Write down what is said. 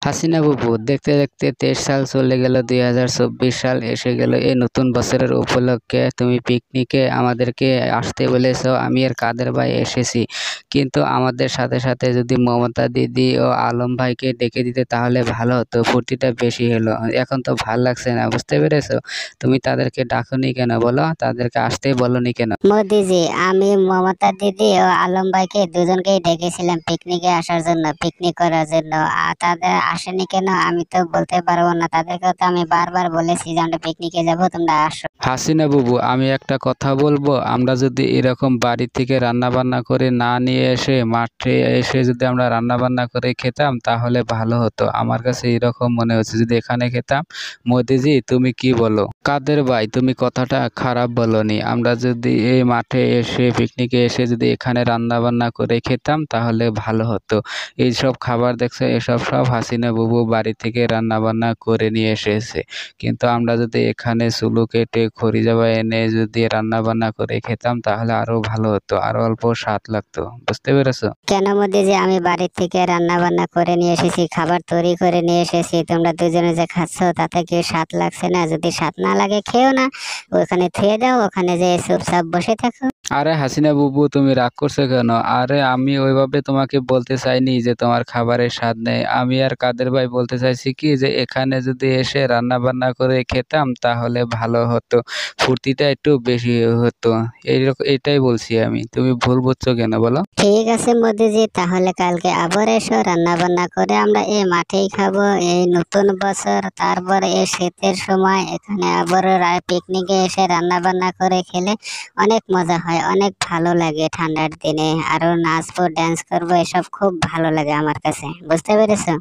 হাসিনা বুবু, দেখতে দেখতে 23 সাল চলে গেল, 2024 সাল এসে গেল। এই নতুন বছরের উপলক্ষে তুমি পিকনিকে আমাদেরকে আসতে বলেছো, আমি আর কাদের ভাই এসেছি। কিন্তু আমাদের সাথে সাথে যদি মমতা দিদি ও আলম ভাইকে ডেকে দিতে তাহলে ভালো হতো, ফুর্তিটা বেশি হলো। এখন তো ভাল লাগছে না, বুঝতে পেরেছো? তুমি তাদেরকে ডাকোনি কেন বলো, তাদেরকে আসতে বলোনি কেন? মোদিজি, আমি মমতা দিদি ও আলম ভাইকে দুজনকেই ডেকেছিলাম পিকনিকে আসার জন্য, পিকনিক করার জন্য। তাদের আসেনি কেন আমি তো বলতে পারবো না। তাদেরকে তো আমি বারবার বলেছি যে আমরা পিকনিকে যাব, তোমরা আসো। হাসিনা বুবু, আমি একটা কথা বলবো, আমরা যদি এরকম বাড়ি থেকে রান্না বান্না করে না নিয়ে এসে মাঠে এসে যদি আমরা রান্না বান্না করে খেতাম তাহলে ভালো হতো। আমার কাছে এরকম মনে হচ্ছে যদি এখানে খেতাম। মোদিজি, তুমি কি বলো? কাদের ভাই, তুমি কথাটা খারাপ বলনি। আমরা যদি এই মাঠে এসে পিকনিকে এসে যদি এখানে রান্না বান্না করে খেতাম তাহলে ভালো হতো। এইসব খাবার দেখছো, এসব সব হাসিনা বুবু বাড়ি থেকে রান্না বান্না করে নিয়ে এসেছে। কিন্তু আমরা যদি এখানে চুলো কেটে খড়ি জাবা এনে যদি রান্না বান্না করে খেতাম তাহলে আরো ভালো হতো, আরো অল্প স্বাদ লাগতো। বুঝতে পেরেছো? কেন মোদিজি, আমি বাড়ি থেকে রান্না বান্না করে নিয়ে এসেছি, খাবার তৈরি করে নিয়ে এসেছি। তোমরা দুজনে যে খাচ্ছ তাতে কি স্বাদ লাগছে না? যদি স্বাদ না লাগে খেও না, ওখানে থুয়ে দাও, ওখানে যে চুপচাপ বসে থাকো। আরে হাসিনা বুবু, তুমি রাগ করছো কেন? আরে আমি ওইভাবে তোমাকে বলতে চাইনি যে তোমার খাবারের স্বাদ নেই। আমি আর কাদের ভাই বলতে চাইছি কি যে এখানে যদি এসে রান্না বান্না করে খেতাম তাহলে ভালো হতো, ফুর্তিটা একটু বেশি হতো। এটাই বলছি আমি। তুমি ভুল বুঝছো কেন বলো? ঠিক আছে মোদিজি, তাহলে কালকে আবার এসো, রান্না বান্না করে আমরা এই মাঠেই খাবো। এই নতুন বছর, তারপরে এই শীতের সময় এখানে আবার পিকনিকে এসে রান্না বান্না করে খেলে অনেক মজা হয়, অনেক ভালো লাগে। ঠান্ডার দিনে আরো নাচবো, ড্যান্স করবো, এসব খুব ভালো লাগে আমার কাছে। বুঝতে পেরেছো?